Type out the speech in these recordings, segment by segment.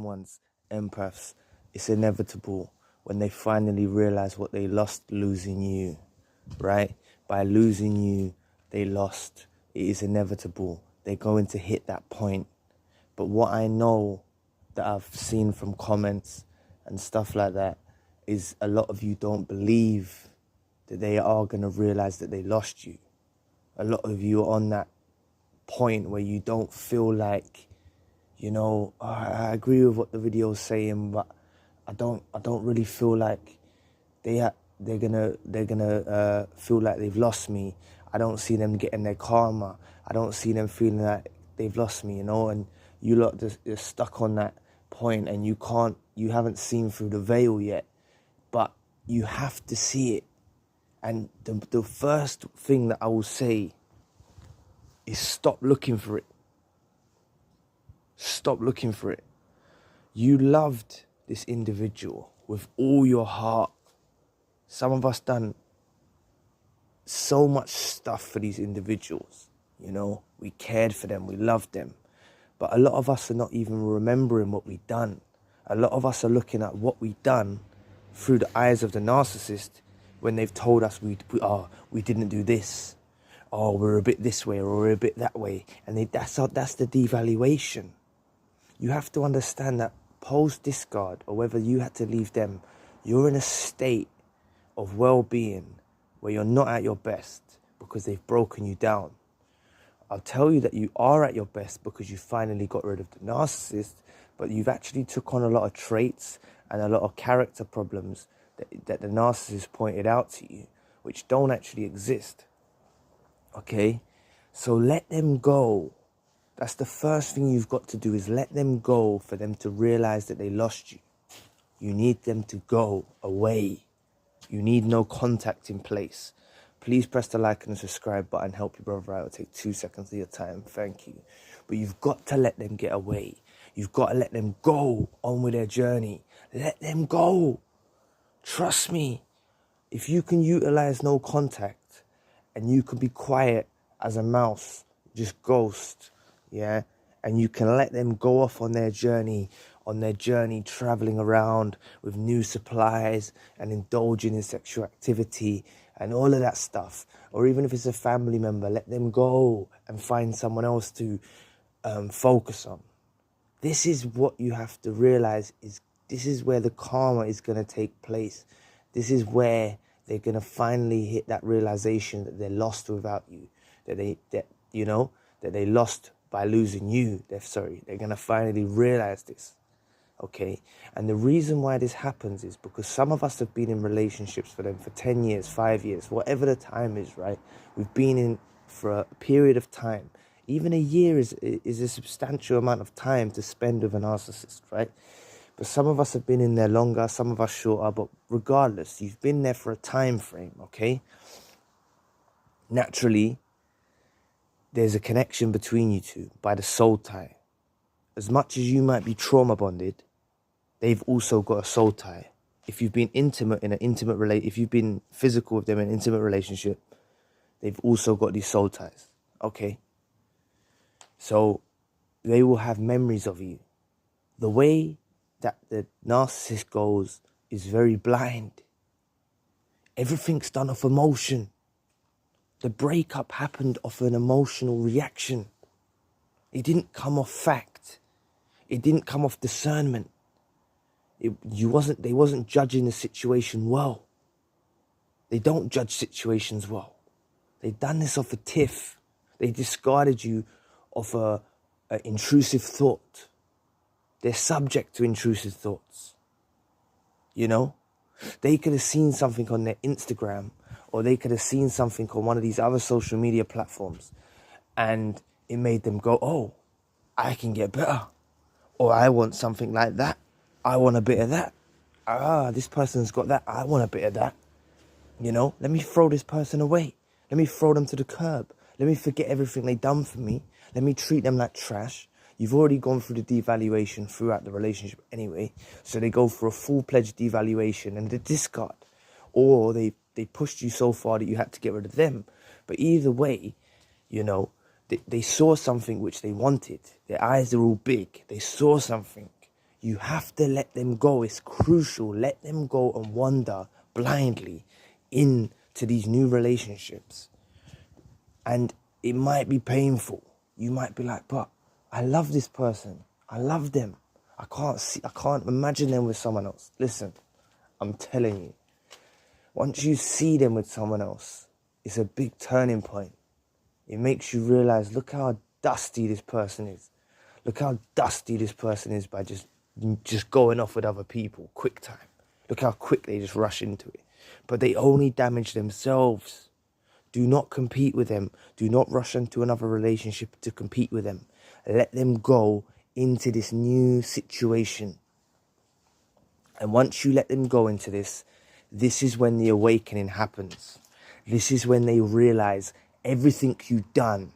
ones, empaths, it's inevitable when they finally realize what they lost losing you, right? By losing you, they lost. It is inevitable. They're going to hit that point. But what I know that I've seen from comments and stuff like that is a lot of you don't believe that they are going to realize that they lost you. A lot of you are on that point where you don't feel like, you know, I agree with what the video is saying, but I don't really feel like they're gonna feel like they've lost me. I don't see them getting their karma. I don't see them feeling like they've lost me, you know. And you lot you're stuck on that point, and you haven't seen through the veil yet, but you have to see it. And the first thing that I will say is stop looking for it. Stop looking for it. You loved this individual with all your heart. Some of us done so much stuff for these individuals, you know. We cared for them, we loved them. But a lot of us are not even remembering what we've done. A lot of us are looking at what we've done through the eyes of the narcissist when they've told us we didn't do this. Oh, we're a bit this way or we're a bit that way. And that's the devaluation. You have to understand that post-discard, or whether you had to leave them, you're in a state of well-being where you're not at your best because they've broken you down. I'll tell you that you are at your best because you finally got rid of the narcissist, but you've actually took on a lot of traits and a lot of character problems that the narcissist pointed out to you, which don't actually exist. Okay? So let them go. That's the first thing you've got to do, is let them go for them to realize that they lost you. You need them to go away. You need no contact in place. Please press the like and the subscribe button. Help your brother out. It'll take 2 seconds of your time. Thank you. But you've got to let them get away. You've got to let them go on with their journey. Let them go. Trust me. If you can utilize no contact and you can be quiet as a mouse, just ghost, yeah, and you can let them go off on their journey, traveling around with new supplies and indulging in sexual activity and all of that stuff. Or even if it's a family member, let them go and find someone else to focus on. This is what you have to realize, this is where the karma is going to take place. This is where they're going to finally hit that realization that they're lost without you, that they lost by losing you. They're going to finally realize this. Okay, and the reason why this happens is because some of us have been in relationships for them for 10 years, 5 years, whatever the time is, right? We've been in for a period of time. Even a year is a substantial amount of time to spend with a narcissist, right? But some of us have been in there longer, some of us shorter, but regardless, you've been there for a time frame, okay? Naturally, there's a connection between you two by the soul tie. As much as you might be trauma bonded, they've also got a soul tie. If you've been intimate in an intimate if you've been physical with them in an intimate relationship, they've also got these soul ties. Okay. So they will have memories of you. The way that the narcissist goes is very blind. Everything's done off emotion. The breakup happened off an emotional reaction. It didn't come off fact. It didn't come off discernment. They wasn't judging the situation well. They don't judge situations well. They done this off a tiff. They discarded you off a intrusive thought. They're subject to intrusive thoughts. You know? They could have seen something on their Instagram, or they could have seen something on one of these other social media platforms, and it made them go, oh, I can get better. Or I want something like that. I want a bit of that. This person's got that. I want a bit of that. You know, let me throw this person away. Let me throw them to the curb. Let me forget everything they done for me. Let me treat them like trash. You've already gone through the devaluation throughout the relationship anyway. So they go for a full-pledged devaluation and the discard. Or they pushed you so far that you had to get rid of them. But either way, you know, they saw something which they wanted. Their eyes are all big. They saw something. You have to let them go. It's crucial. Let them go and wander blindly into these new relationships. And it might be painful. You might be like, but I love this person. I love them. I can't imagine them with someone else. Listen, I'm telling you, once you see them with someone else, it's a big turning point. It makes you realize, look how dusty this person is. Look how dusty this person is by just going off with other people, quick time. Look how quick they just rush into it. But they only damage themselves. Do not compete with them. Do not rush into another relationship to compete with them. Let them go into this new situation. And once you let them go into this is when the awakening happens. This is when they realize everything you've done.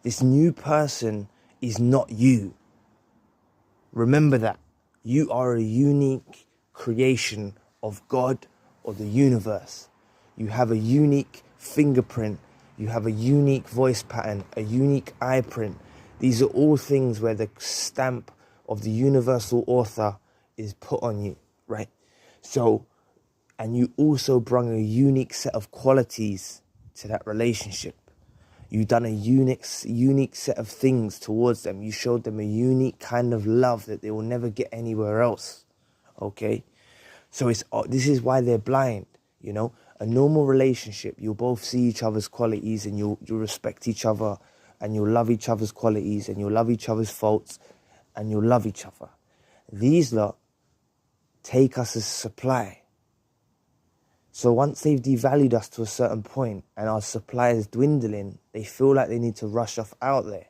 This new person is not you. Remember that. You are a unique creation of God or the universe. You have a unique fingerprint. You have a unique voice pattern, a unique eye print. These are all things where the stamp of the universal author is put on you, right? So, and you also bring a unique set of qualities to that relationship. You've done a unique set of things towards them. You showed them a unique kind of love that they will never get anywhere else, okay? So this is why they're blind, you know? A normal relationship, you'll both see each other's qualities and you'll respect each other and you'll love each other's qualities and you'll love each other's faults and you'll love each other. These lot take us as supply. So once they've devalued us to a certain point and our supply is dwindling, they feel like they need to rush off out there.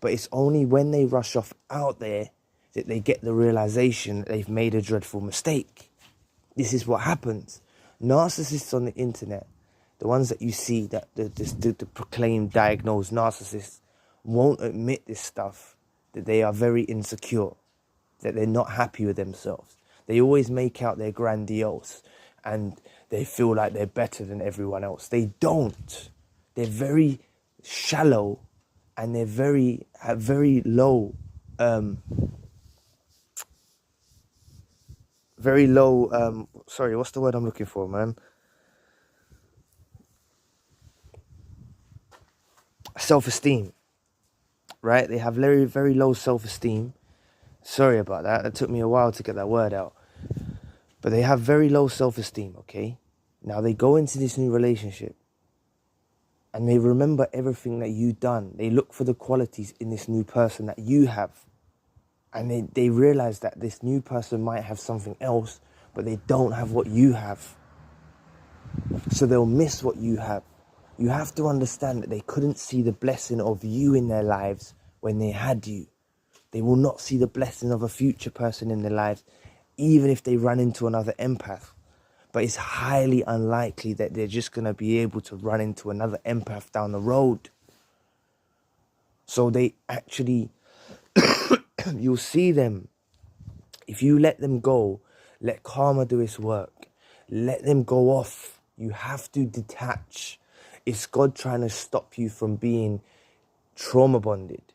But it's only when they rush off out there that they get the realization that they've made a dreadful mistake. This is what happens. Narcissists on the internet, the ones that you see, that the proclaimed diagnosed narcissists, won't admit this stuff, that they are very insecure, that they're not happy with themselves. They always make out they're grandiose and they feel like they're better than everyone else. They don't. They're very shallow and they're very low, sorry, what's the word I'm looking for, man? Self-esteem, right? They have very, very low self-esteem. Sorry about that. It took me a while to get that word out. But they have very low self-esteem, okay? Now they go into this new relationship and they remember everything that you've done. They look for the qualities in this new person that you have. And they realize that this new person might have something else, but they don't have what you have. So they'll miss what you have. You have to understand that they couldn't see the blessing of you in their lives when they had you. They will not see the blessing of a future person in their lives, even if they run into another empath. But it's highly unlikely that they're just going to be able to run into another empath down the road. So they actually, you'll see them. If you let them go, let karma do its work. Let them go off. You have to detach. It's God trying to stop you from being trauma bonded,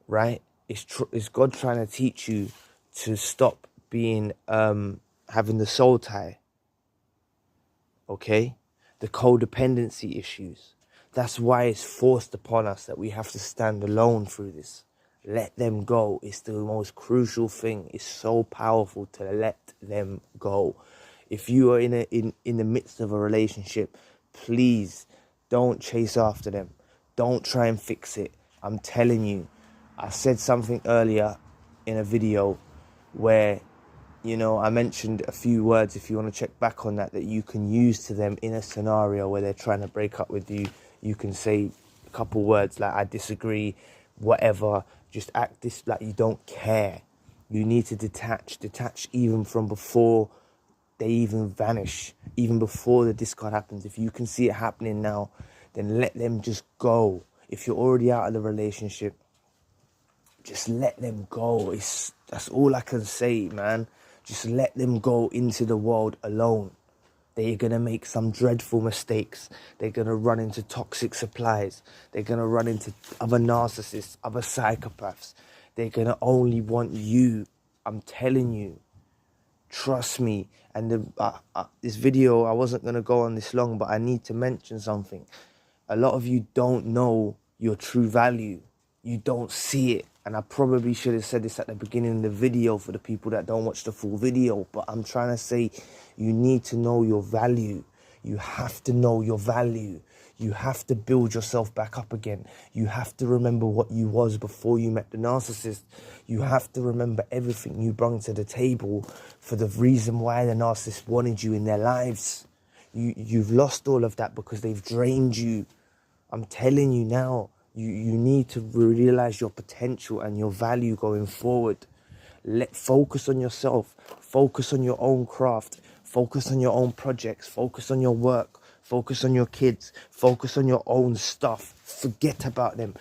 right? It's God trying to teach you to stop being, having the soul tie, okay? The codependency issues. That's why it's forced upon us that we have to stand alone through this. Let them go. It's the most crucial thing. It's so powerful to let them go. If you are in the midst of a relationship, please don't chase after them. Don't try and fix it. I'm telling you, I said something earlier in a video where, you know, I mentioned a few words, if you want to check back on that you can use to them in a scenario where they're trying to break up with you. You can say a couple words like, I disagree, whatever. Just act this like you don't care. You need to detach even from before they even vanish, even before the discard happens. If you can see it happening now, then let them just go. If you're already out of the relationship, just let them go. That's all I can say, man. Just let them go into the world alone. They're going to make some dreadful mistakes. They're going to run into toxic supplies. They're going to run into other narcissists, other psychopaths. They're going to only want you. I'm telling you. Trust me. And this video, I wasn't going to go on this long, but I need to mention something. A lot of you don't know your true value. You don't see it. And I probably should have said this at the beginning of the video for the people that don't watch the full video. But I'm trying to say, you need to know your value. You have to know your value. You have to build yourself back up again. You have to remember what you was before you met the narcissist. You have to remember everything you brought to the table for the reason why the narcissist wanted you in their lives. You've lost all of that because they've drained you. I'm telling you now, you need to realize your potential and your value going forward. Focus on yourself. Focus on your own craft. Focus on your own projects. Focus on your work. Focus on your kids. Focus on your own stuff. Forget about them.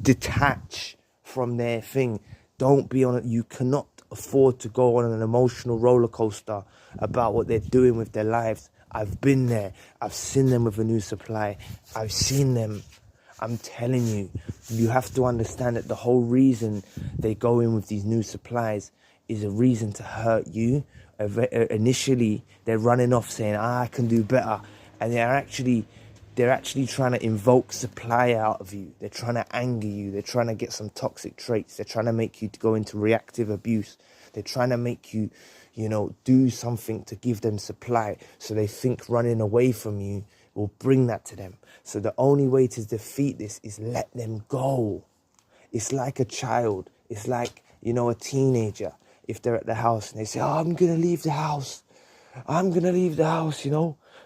Detach from their thing. Don't be on it. You cannot afford to go on an emotional roller coaster about what they're doing with their lives. I've been there. I've seen them with a new supply. I've seen them. I'm telling you, you have to understand that the whole reason they go in with these new supplies is a reason to hurt you. Initially, they're running off saying, I can do better. And they're actually trying to invoke supply out of you. They're trying to anger you. They're trying to get some toxic traits. They're trying to make you go into reactive abuse. They're trying to make you, do something to give them supply. So they think running away from you will bring that to them. So the only way to defeat this is let them go. It's like a child. It's like, a teenager. If they're at the house and they say, I'm going to leave the house. I'm going to leave the house,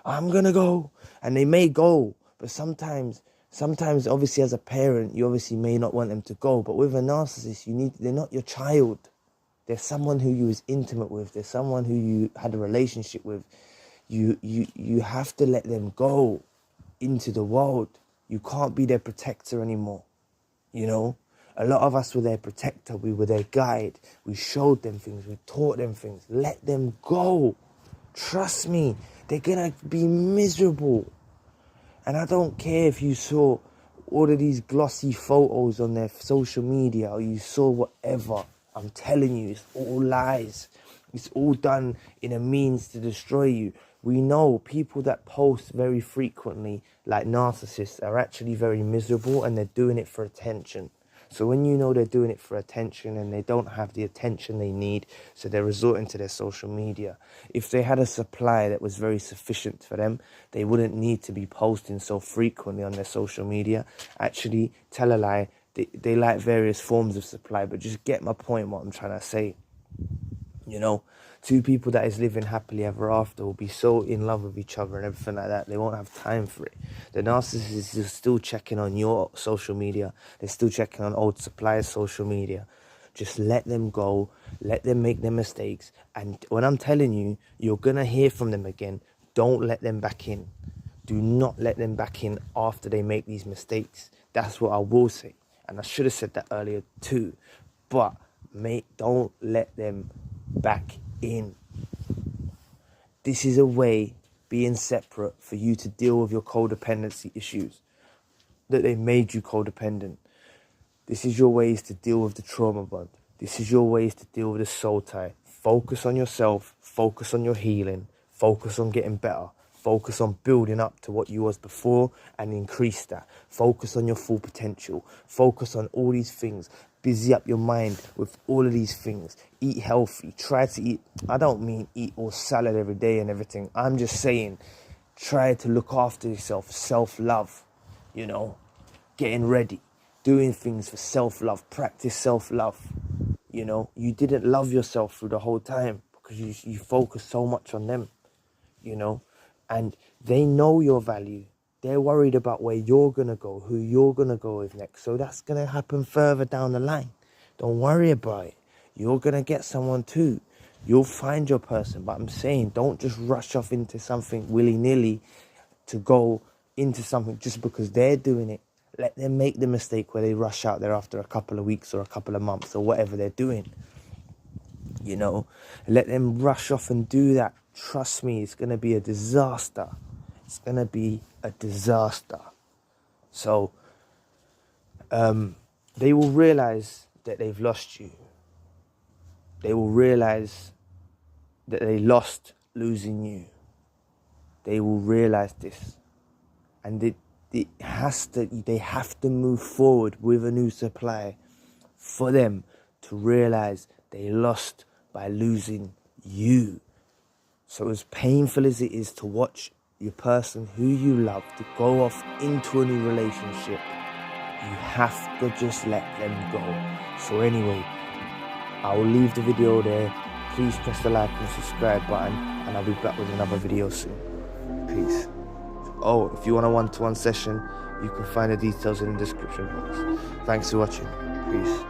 I'm going to go. And they may go. But sometimes, obviously, as a parent, you obviously may not want them to go. But with a narcissist, they're not your child. They're someone who you was intimate with. They're someone who you had a relationship with. You have to let them go into the world. You can't be their protector anymore. A lot of us were their protector. We were their guide. We showed them things. We taught them things. Let them go. Trust me. They're going to be miserable. And I don't care if you saw all of these glossy photos on their social media or you saw whatever. I'm telling you, it's all lies. It's all done in a means to destroy you. We know people that post very frequently, like narcissists, are actually very miserable and they're doing it for attention. So when you know they're doing it for attention and they don't have the attention they need, so they're resorting to their social media. If they had a supply that was very sufficient for them, they wouldn't need to be posting so frequently on their social media. Actually, tell a lie, they like various forms of supply, but just get my point, what I'm trying to say. Two people that is living happily ever after will be so in love with each other and everything like that, they won't have time for it. The narcissist is still checking on your social media. They're still checking on old suppliers' social media. Just let them go. Let them make their mistakes. And when I'm telling you, you're going to hear from them again. Don't let them back in. Do not let them back in after they make these mistakes. That's what I will say. And I should have said that earlier too. But, mate, don't let them back in. This is a way, being separate, for you to deal with your codependency issues, that they made you codependent. This is your ways to deal with the trauma bond. This is your ways to deal with the soul tie. Focus on yourself. Focus on your healing. Focus on getting better. Focus on building up to what you was before and increase that. Focus on your full potential. Focus on all these things. Busy up your mind with all of these things. Eat healthy. Try to eat. I don't mean eat all salad every day and everything. I'm just saying, try to look after yourself. Self-love. Getting ready. Doing things for self-love. Practice self-love. You didn't love yourself through the whole time because you focused so much on them. And they know your value. They're worried about where you're going to go, who you're going to go with next. So that's going to happen further down the line. Don't worry about it. You're going to get someone too. You'll find your person. But I'm saying, don't just rush off into something willy-nilly to go into something just because they're doing it. Let them make the mistake where they rush out there after a couple of weeks or a couple of months or whatever they're doing. Let them rush off and do that. Trust me, it's going to be a disaster. It's going to be a disaster. So, they will realize that they've lost you, they will realize that they lost losing you. They will realize this. And they have to move forward with a new supply for them to realize they lost by losing you. So as painful as it is to watch your person who you love to go off into a new relationship, you have to just let them go. So anyway, I will leave the video there. Please press the like and subscribe button, and I'll be back with another video soon. Peace. Oh, if you want a one-to-one session, you can find the details in the description box. Thanks for watching. Peace.